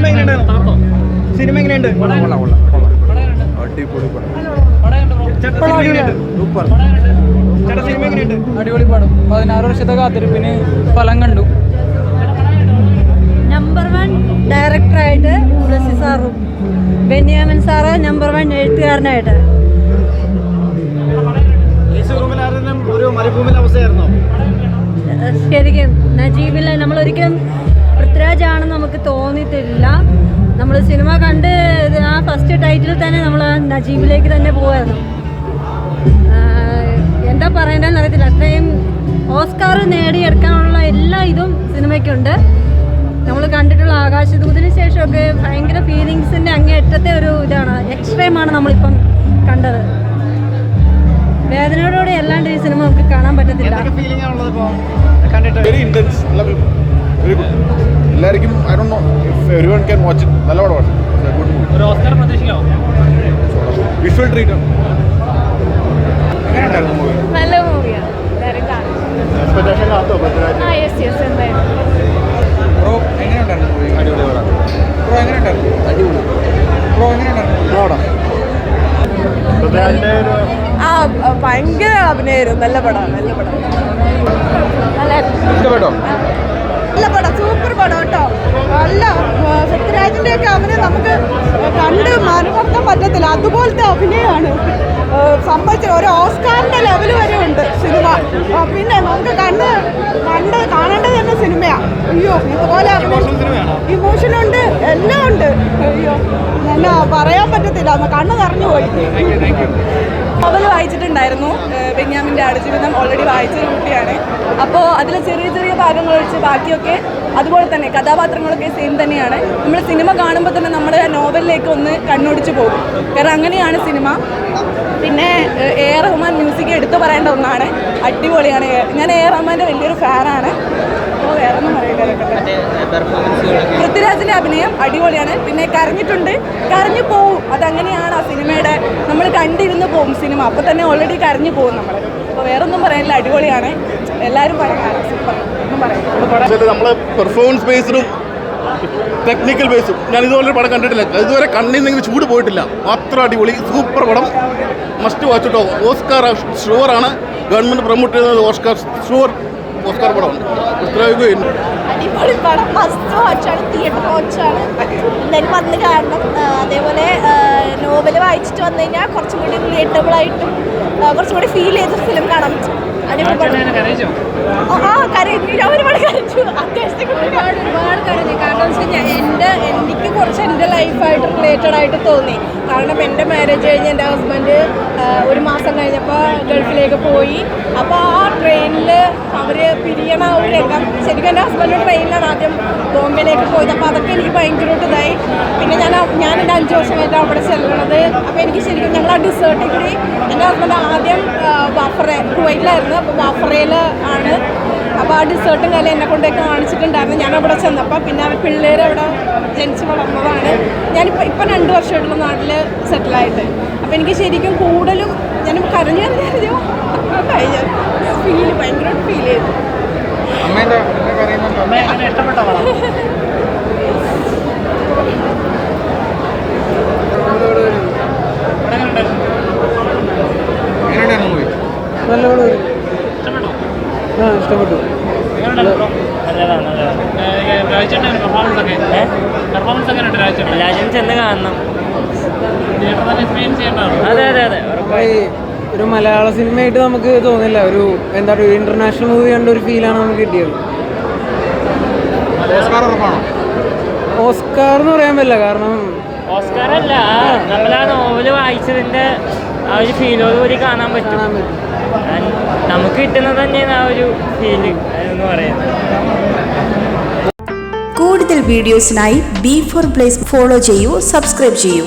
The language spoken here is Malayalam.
എങ്ങനെയുണ്ടായിരുന്നു? സിനിമ എങ്ങനെയുണ്ട്? അടിപൊളി പടം. 16 വർഷത്തെ കാത്തിരിപ്പിന് ഫലം കണ്ടു. നമ്പർ 1 ഡയറക്ടറായിട്ട് ബ്ലസ്സി സാറും ബെന്യാമിൻ സാറ് നമ്പർ 1 എഴുത്തുകാരനായിട്ട്. ശരിക്കും നജീബിലെ നമ്മളൊരിക്കലും പൃഥ്വിരാജാണെന്ന് നമുക്ക് തോന്നിയിട്ടില്ല. നമ്മൾ സിനിമ കണ്ട് ആ ഫസ്റ്റ് ടൈറ്റിൽ തന്നെ നമ്മൾ നജീബിലേക്ക് തന്നെ പോവായിരുന്നു. എന്താ പറയേണ്ടതെന്ന് അറിയത്തില്ല. അത്രയും ഓസ്കാർ നേടിയെടുക്കാനുള്ള എല്ലാ ഇതും സിനിമയ്ക്കുണ്ട്. നമ്മൾ കണ്ടിട്ടുള്ള ആകാശദൂതിന് ശേഷമൊക്കെ ഭയങ്കര ഫീലിങ്സിൻ്റെ അങ്ങേയറ്റത്തെ ഒരു ഇതാണ്, എക്സ്ട്രീമാണ് നമ്മളിപ്പം കണ്ടത്. വേദനയോടെ അല്ലാണ്ട് ഈ സിനിമ നമുക്ക് കാണാൻ പറ്റത്തില്ല. എല്ലാവർക്കും I don't know if everyone can watch it. നല്ല പടമാണ്. ഒരു ഓസ്കാർ പ്രതീക്ഷിക്കാമോ? വിഷ്വൽ ട്രീറ്റ് നല്ല മൂവിയാണ്. ബ്രോ എങ്ങനെയുണ്ടായിരുന്നു മൂവി? അടിപൊളി പടം. ബ്രോ എങ്ങനെയുണ്ടായിരുന്നു? അടിപൊളി. ബ്രോ എങ്ങനെയുണ്ടായിരുന്നു? ഭയങ്കര അഭിനയം. നല്ല പടം. ഇഷ്ടപ്പെട്ടോ? നല്ല പടം, സൂപ്പർ പടം കേട്ടോ. നല്ല പൃഥ്വിരാജിൻ്റെ ഒക്കെ അഭിനയം നമുക്ക് കണ്ട് മറികടക്കാൻ പറ്റത്തില്ല. അതുപോലത്തെ അഭിനയമാണ് സംഭവിച്ചത്. ഒരു ഓസ്കാറിൻ്റെ ലെവൽ വരെ ഉണ്ട് സിനിമ. പിന്നെ നമുക്ക് കാണേണ്ടത് തന്നെ സിനിമയാണ്. അയ്യോ, ഇതുപോലെ ഇമോഷനുണ്ട്, എല്ലാം ഉണ്ട്. അയ്യോ, നല്ല പറയാൻ പറ്റത്തില്ല, കണ്ണ് നിറഞ്ഞു പോയി. നോവൽ വായിച്ചിട്ടുണ്ടായിരുന്നു. ബെന്യാമിൻ്റെ ആടുജീവിതം ഓൾറെഡി വായിച്ചൊരു കുട്ടിയാണ്. അപ്പോൾ അതിൽ ചെറിയ ചെറിയ ഭാഗങ്ങൾ ഒഴിച്ച് ബാക്കിയൊക്കെ അതുപോലെ തന്നെ കഥാപാത്രങ്ങളൊക്കെ സെയിം തന്നെയാണ്. നമ്മൾ സിനിമ കാണുമ്പോൾ തന്നെ നമ്മുടെ നോവലിലേക്ക് ഒന്ന് കണ്ണോടിച്ച് പോകും. കാരണം അങ്ങനെയാണ് സിനിമ. പിന്നെ എ ആർ റഹ്മാൻ മ്യൂസിക് എടുത്തു പറയേണ്ട ഒന്നാണ്. അടിപൊളിയാണ്. ഞാൻ എ ആർ റഹ്മാൻ്റെ വലിയൊരു ഫാനാണ്. അപ്പോൾ വേറെ ഒന്നും പറയില്ല. പൃഥ്വിരാജിൻ്റെ അഭിനയം അടിപൊളിയാണ്. പിന്നെ കരഞ്ഞു പോവും. അതങ്ങനെയാണ് ആ സിനിമയുടെ, നമ്മൾ കണ്ടിരുന്ന് പോകും സിനിമ. അപ്പോൾ തന്നെ ഓൾറെഡി കരഞ്ഞു പോകും നമ്മൾ. അപ്പോൾ വേറൊന്നും പറയാനില്ല, അടിപൊളിയാണ്. എല്ലാവരും പറയാം, സൂപ്പർ. ഒന്നും പറയാം. നമ്മളെ പെർഫോമൻസ് ബേസ്ഡും ടെക്നിക്കൽ ബേസും ഞാൻ ഇതുപോലെ പടം കണ്ടിട്ടില്ല. ഇതുവരെ കണ്ണിൽ നിന്ന് ചൂട് പോയിട്ടില്ല. അത്ര അടിപൊളി സൂപ്പർ പടം. മസ്റ്റ് വാച്ച് കേട്ടോ. ഓസ്കാർ ഷുവറാണ്. ഗവൺമെൻറ് പ്രൊമോട്ട് ചെയ്യുന്നത് ഓസ്കാർ പടമാണ്. അടിപൊളി പടം, മസ്റ്റ് വാച്ചാണ്, തിയേറ്റർ വാച്ചാണ്. എന്തായാലും വന്ന് കാണണം. അതേപോലെ നോവൽ വായിച്ചിട്ട് വന്നു കഴിഞ്ഞാൽ കുറച്ചും കൂടി റിലേറ്റബിൾ ആയിട്ടും കുറച്ചും കൂടി ഫീൽ ചെയ്ത ഫിലിം കാണാൻ പറ്റും. ഒരുപാട് കരഞ്ഞു. അത്യാവശ്യം ഒരുപാട് കരഞ്ഞു. കാരണം എനിക്ക് കുറച്ച് എൻ്റെ ലൈഫായിട്ട് റിലേറ്റഡ് ആയിട്ട് തോന്നി. കാരണം എൻ്റെ മാരേജ് കഴിഞ്ഞ് എൻ്റെ ഹസ്ബൻഡ് 1 മാസം കഴിഞ്ഞപ്പോൾ ഗൾഫിലേക്ക് പോയി. അപ്പോൾ ആ ട്രെയിനിൽ അവർ പിരിയണ ഒരു രംഗം, ശരിക്കും എൻ്റെ ഹസ്ബൻഡ് ട്രെയിനിലാണ് ആദ്യം ബോംബെയിലേക്ക് പോയത്. അപ്പോൾ അതൊക്കെ എനിക്ക് ഭയങ്കരമായിട്ട് ഇതായി. പിന്നെ ഞാൻ എൻ്റെ 5 വർഷം കഴിഞ്ഞിട്ട് അവിടെ ചെല്ലണത്. അപ്പോൾ എനിക്ക് ശരിക്കും ഞങ്ങൾ ആ ഡിസേർട്ടിൽ കൂടി, എൻ്റെ ഹസ്ബൻഡ് ആദ്യം കുവൈറ്റിലായിരുന്നു. അപ്പോൾ ബാഫറയിൽ ആണ്. അപ്പോൾ ആ ഡിസേർട്ടും കാലം എന്നെ കൊണ്ടൊക്കെ കാണിച്ചിട്ടുണ്ടായിരുന്നു. ഞാൻ അവിടെ ചെന്നപ്പോൾ പിന്നെ പിള്ളേർ അവിടെ ജനിച്ച് വളർന്നതാണ്. ഞാനിപ്പോൾ 2 വർഷമായിട്ടുള്ള നാട്ടിൽ സെറ്റിലായിട്ട്. അപ്പോൾ എനിക്ക് ശരിക്കും കൂടുതലും ഞാനിപ്പോൾ കരഞ്ഞു ഭയങ്കരമായിട്ട് ഫീൽ ചെയ്തു. നല്ല പടം. ഇഷ്ടപ്പെട്ടു. രാജ്യം ചെന്ന് കാണണം. ഒരു മലയാള സിനിമയായിട്ട് നമുക്ക് തോന്നില്ല. ഒരു എന്താ പറയുക, ഇന്റർനാഷണൽ മൂവി കണ്ട ഒരു ഫീലാണ് നമുക്ക് കിട്ടിയത്. ഓസ്കാർ എന്ന് പറയാൻ പറ്റില്ല. കാരണം ഓസ്കാർ അല്ല, നമ്മൾ ആ നോവല് വായിച്ചതിൻ്റെ ആ ഒരു ഫീലോടുകൂടി കാണാൻ പറ്റും. നമുക്ക് കിട്ടുന്നത് തന്നെയാണ് ആ ഒരു ഫീല് എന്ന് പറയുന്നത്. കൂടുതൽ വീഡിയോസിനായി B4 Place ഫോളോ ചെയ്യൂ, സബ്സ്ക്രൈബ് ചെയ്യൂ.